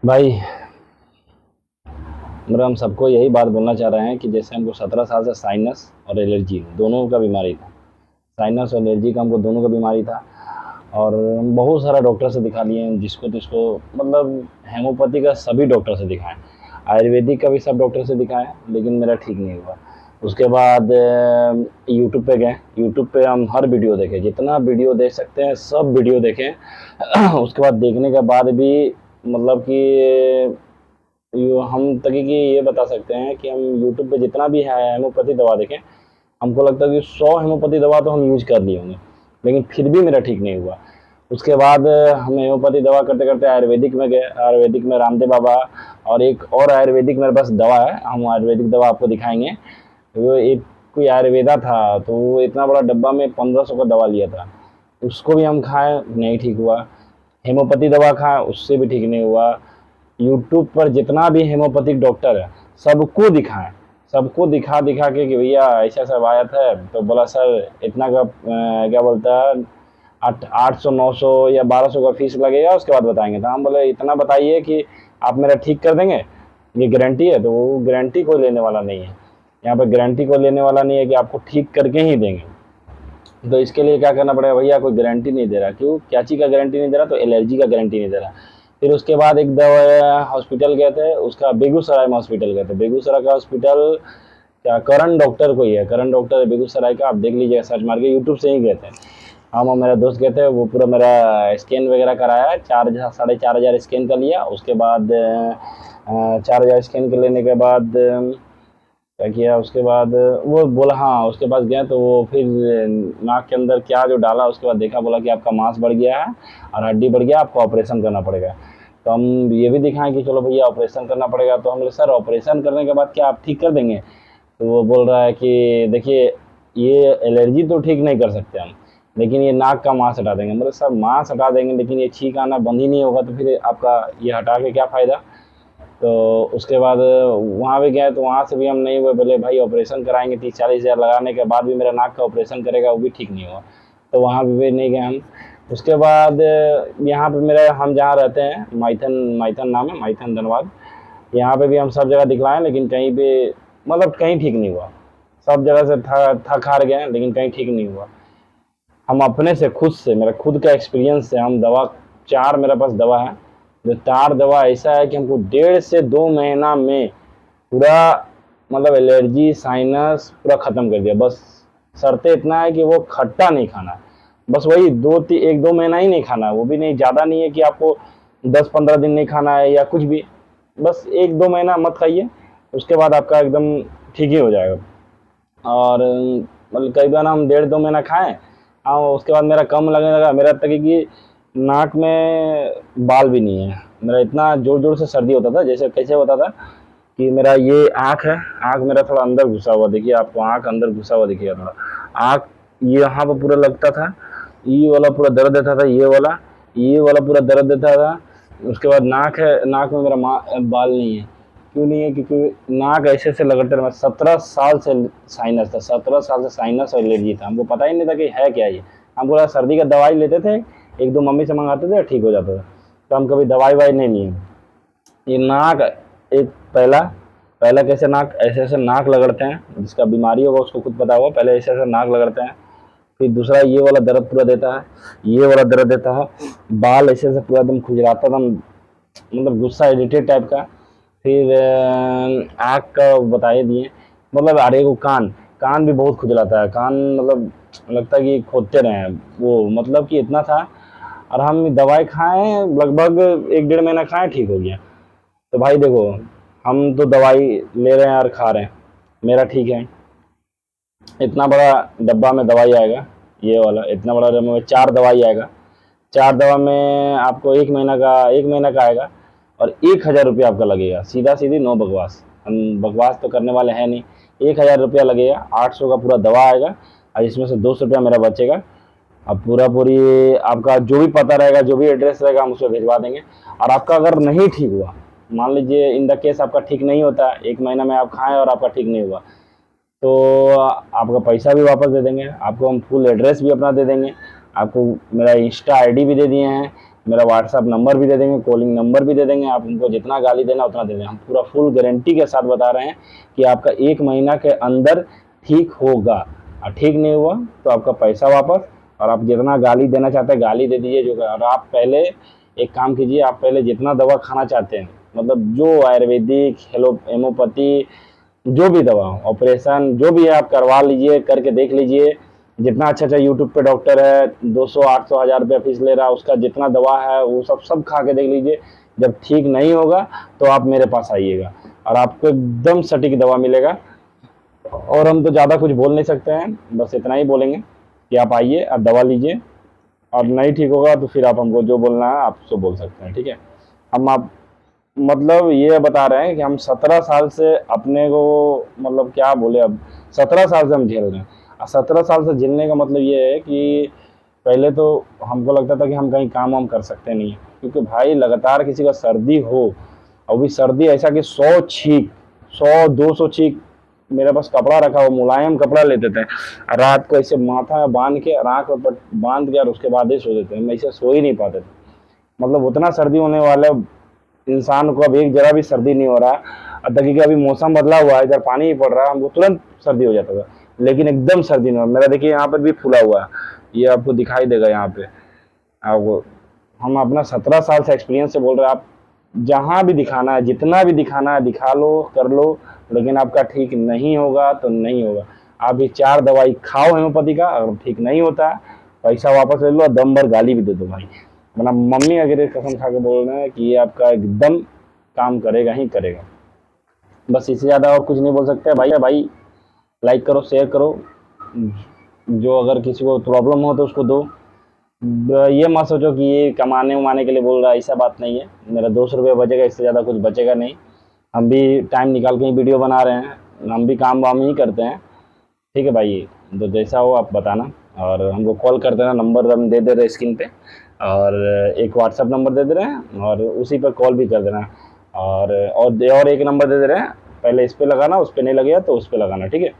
भाई मतलब हम सबको यही बात बोलना चाह रहे हैं कि जैसे हमको 17 साल से साइनस और एलर्जी दोनों का बीमारी था। साइनस और एलर्जी का हमको दोनों का बीमारी था और हम बहुत सारा डॉक्टर से दिखा लिए हैं, जिसको तिसको मतलब हेमोपैथी का सभी डॉक्टर से दिखाएं, आयुर्वेदिक का भी सब डॉक्टर से दिखाएं, लेकिन मेरा ठीक नहीं हुआ। उसके बाद यूट्यूब पे गए, यूट्यूब पे हम हर वीडियो देखे, जितना वीडियो देख सकते हैं सब वीडियो देखें। उसके बाद देखने के बाद भी मतलब कि हम तक कि ये बता सकते हैं कि हम यूट्यूब पे जितना भी है हेमोपैथी दवा देखें, हमको लगता है कि 100 हेमोपैथी दवा तो हम यूज कर लिए होंगे, लेकिन फिर भी मेरा ठीक नहीं हुआ। उसके बाद हम हेमोपैथी दवा करते करते आयुर्वेदिक में गए। आयुर्वेदिक में रामदेव बाबा और एक और आयुर्वेदिक मेरे पास दवा है, हम आयुर्वेदिक दवा आपको दिखाएंगे। वो एक कोई आयुर्वेदा था, तो वो इतना बड़ा डब्बा में 1500 का दवा लिया था, उसको भी हम खाए, नहीं ठीक हुआ। हेमोपैथी दवा खाए, उससे भी ठीक नहीं हुआ। यूट्यूब पर जितना भी हेमोपैथिक डॉक्टर है सबको दिखाएं, सबको दिखा दिखा के कि भैया ऐसा सब आया था, तो बोला सर इतना का क्या बोलता है 800 900 या 1200 का फीस लगेगा, उसके बाद बताएंगे। तो हम बोले इतना बताइए कि आप मेरा ठीक कर देंगे, ये गारंटी है? तो वो गारंटी कोई लेने वाला नहीं है, यहाँ पर गारंटी कोई लेने वाला नहीं है कि आपको ठीक करके ही देंगे। तो इसके लिए क्या करना पड़ेगा भैया, कोई गारंटी नहीं दे रहा। क्यों, क्या चीज़ का गारंटी नहीं दे रहा? तो एलर्जी का गारंटी नहीं दे रहा। फिर उसके बाद एक दवा हॉस्पिटल गए थे, उसका बेगूसराय में हॉस्पिटल गए थे। बेगूसराय का हॉस्पिटल क्या करण डॉक्टर कोई है, करण डॉक्टर है बेगूसराय का, आप देख लीजिएगा सर्च मार के, यूट्यूब से ही गए थे हम और मेरा दोस्त गए थे। वो पूरा मेरा स्कैन वगैरह कराया, 4,500 स्कैन का लिया। उसके बाद 4,000 स्कैन के लेने के बाद क्या किया, उसके बाद वो बोला, हाँ उसके पास गए तो वो फिर नाक के अंदर क्या जो डाला, उसके बाद देखा, बोला कि आपका मांस बढ़ गया है और हड्डी बढ़ गया, आपको ऑपरेशन करना पड़ेगा। तो हम ये भी दिखाएं कि चलो भैया ऑपरेशन करना पड़ेगा। तो हम बोले सर ऑपरेशन करने के बाद क्या आप ठीक कर देंगे? तो वो बोल रहा है कि देखिए ये एलर्जी तो ठीक नहीं कर सकते हम, लेकिन ये नाक का मांस हटा देंगे। मतलब सर मांस हटा देंगे लेकिन ये छींक आना बंद ही नहीं होगा, तो फिर आपका ये हटा के क्या फ़ायदा? तो उसके बाद वहाँ भी गए, तो वहाँ से भी हम नहीं हुए। बोले भाई ऑपरेशन कराएंगे, 30-40 हज़ार लगाने के बाद भी मेरा नाक का ऑपरेशन करेगा, वो भी ठीक नहीं हुआ। तो वहाँ भी नहीं गए हम। उसके बाद यहाँ पे मेरा, हम जहाँ रहते हैं माइथन नाम है, माइथन धनबाद, यहाँ पे भी हम सब जगह दिखलाएं, लेकिन कहीं पे मतलब कहीं ठीक नहीं हुआ। सब जगह से थक हार गए, लेकिन कहीं ठीक नहीं हुआ। हम अपने से खुद से, मेरा खुद का एक्सपीरियंस से, हम दवा 4 मेरे पास दवा है, जो 4 दवा ऐसा है कि हमको 1.5 से 2 महीना में पूरा मतलब एलर्जी साइनस पूरा ख़त्म कर दिया। बस शर्त इतना है कि वो खट्टा नहीं खाना, बस वही 1-2 महीना ही नहीं खाना, वो भी नहीं, ज़्यादा नहीं है कि आपको 10-15 दिन नहीं खाना है या कुछ भी, बस 1-2 महीना मत खाइए, उसके बाद आपका एकदम ठीक ही हो जाएगा। और मतलब कई बार हम 1.5-2 महीना खाएं, हाँ उसके बाद मेरा कम लगने लगा। मेरा तक कि नाक में बाल भी नहीं है, मेरा इतना ज़ोर ज़ोर से सर्दी होता था। जैसे कैसे होता था कि मेरा ये आँख है, आँख मेरा थोड़ा अंदर घुसा हुआ, देखिए आपको आँख अंदर घुसा हुआ दिखेगा थोड़ा, आँख ये यहाँ पर पूरा लगता था, ये वाला पूरा दर्द देता था, ये वाला पूरा दर्द देता था। उसके बाद नाक है, नाक में मेरा बाल नहीं है। क्यों नहीं है? क्योंकि नाक ऐसे से लगते रहा। 17 साल से साइनस था, 17 साल से साइनस और एलर्जी था, हमको पता ही नहीं था कि है क्या ये। हम पूरा सर्दी का दवाई लेते थे, 1-2 मम्मी से मंगाते थे, ठीक हो जाता था। तो हम कभी दवाई वाई नहीं लिए। ये नाक एक पहला पहला कैसे नाक ऐसे ऐसे नाक लगड़ते हैं, जिसका बीमारी होगा उसको खुद पता होगा, पहले ऐसे ऐसे नाक लगड़ते हैं। फिर दूसरा ये वाला दर्द पूरा देता है, ये वाला दर्द देता है, बाल ऐसे ऐसे पूरा एकदम खुजलाता था, मतलब गुस्सा इरिटेट टाइप का। फिर आँख का बता ही दिए, मतलब अरे वो कान कान भी बहुत खुजलाता है, कान मतलब लगता है कि खोदते रहे वो, मतलब कि इतना था। और हम दवाई खाएं, लगभग 1-1.5 महीना खाएं, ठीक हो गया। तो भाई देखो, हम तो दवाई ले रहे हैं और खा रहे हैं, मेरा ठीक है। इतना बड़ा डब्बा में दवाई आएगा, ये वाला इतना बड़ा डब्बा में 4 दवाई आएगा। 4 दवा में आपको 1 महीना का आएगा और 1,000 रुपया आपका लगेगा, सीधा सीधी, नो बकवास, हम बकवास तो करने वाले हैं नहीं। 1,000 रुपया लगेगा, 800 का पूरा दवा आएगा और इसमें से 200 रुपया मेरा बचेगा। अब पूरा पूरी आपका जो भी पता रहेगा, जो भी एड्रेस रहेगा, हम उसको भिजवा देंगे। और आपका अगर नहीं ठीक हुआ, मान लीजिए इन द केस आपका ठीक नहीं होता, 1 महीना में आप खाएं और आपका ठीक नहीं हुआ, तो आपका पैसा भी वापस दे देंगे, आपको हम फुल एड्रेस भी अपना दे देंगे, आपको मेरा इंस्टा आईडी भी दे दिए हैं, मेरा व्हाट्सअप नंबर भी दे देंगे, कॉलिंग नंबर भी दे देंगे, आप उनको जितना गाली देना उतना दे देंगे। हम पूरा फुल गारंटी के साथ बता रहे हैं कि आपका 1 महीना के अंदर ठीक होगा, और ठीक नहीं हुआ तो आपका पैसा वापस, और आप जितना गाली देना चाहते हैं गाली दे दीजिए। जो और आप पहले एक काम कीजिए, आप पहले जितना दवा खाना चाहते हैं, मतलब जो आयुर्वेदिक, हेमोपैथी, जो भी दवा, ऑपरेशन जो भी है आप करवा लीजिए, करके देख लीजिए। जितना अच्छा यूट्यूब पे डॉक्टर है, 200, 800, 1000 रुपया फीस ले रहा है, उसका जितना दवा है वो सब खा के देख लीजिए। जब ठीक नहीं होगा तो आप मेरे पास आइएगा और आपको एकदम सटीक दवा मिलेगा। और हम तो ज़्यादा कुछ बोल नहीं सकते हैं, बस इतना ही बोलेंगे कि आप आइए, आप दवा लीजिए, और नहीं ठीक होगा तो फिर आप हमको जो बोलना है आप उसको बोल सकते हैं, ठीक है। हम आप मतलब ये बता रहे हैं कि हम 17 साल से अपने को, मतलब क्या बोले, अब 17 साल से हम झेल रहे हैं। और 17 साल से झेलने का मतलब ये है कि पहले तो हमको लगता था कि हम कहीं काम वाम कर सकते नहीं हैं, क्योंकि भाई लगातार किसी का सर्दी हो, और भी सर्दी ऐसा कि 100 छींक, 100-200 छींक, मेरे पास कपड़ा रखा हुआ, मुलायम कपड़ा लेते थे, रात को ऐसे माथा बांध के, आँख पर बांध के, और उसके बाद ही सो देते थे। हम ऐसे सो ही नहीं पाते थे, मतलब उतना सर्दी होने वाला इंसान को अब एक जरा भी सर्दी नहीं हो रहा। अब देखिए अभी मौसम बदला हुआ है, इधर पानी ही पड़ रहा है, हमको तुरंत सर्दी हो जाता था, लेकिन एकदम सर्दी नहीं हो रहा। मेरा देखिए यहाँ पर भी फूला हुआ है, ये आपको दिखाई देगा यहाँ पे। आपको हम अपना 17 साल से एक्सपीरियंस से बोल रहे हैं, आप जहाँ भी दिखाना है, जितना भी दिखाना है दिखा लो, कर लो, लेकिन आपका ठीक नहीं होगा तो नहीं होगा। आप ये 4 दवाई खाओ हेमोपैथी का, अगर ठीक नहीं होता पैसा वापस ले लो, दम भर गाली भी दे दो भाई, वरना मम्मी अगर कसम खा के बोल रहे हैं कि ये आपका एकदम काम करेगा ही करेगा। बस इससे ज़्यादा और कुछ नहीं बोल सकते भाई। लाइक करो, शेयर करो, जो अगर किसी को प्रॉब्लम हो तो उसको दो। ये मत सोचो कि ये कमाने उमाने के लिए बोल रहा है, ऐसा बात नहीं है। मेरा 200 रुपये बचेगा, इससे ज़्यादा कुछ बचेगा नहीं। हम भी टाइम निकाल के ही वीडियो बना रहे हैं, हम भी काम वाम ही करते हैं, ठीक है भाई। तो जैसा हो आप बताना, और हमको कॉल कर देना, नंबर हम दे दे रहे स्क्रीन पे, और एक व्हाट्सअप नंबर दे दे रहे हैं, और उसी पर कॉल भी कर देना। और एक नंबर दे दे रहे हैं, पहले इस पर लगाना, उस पर नहीं लगेगा तो उस पर लगाना, ठीक है।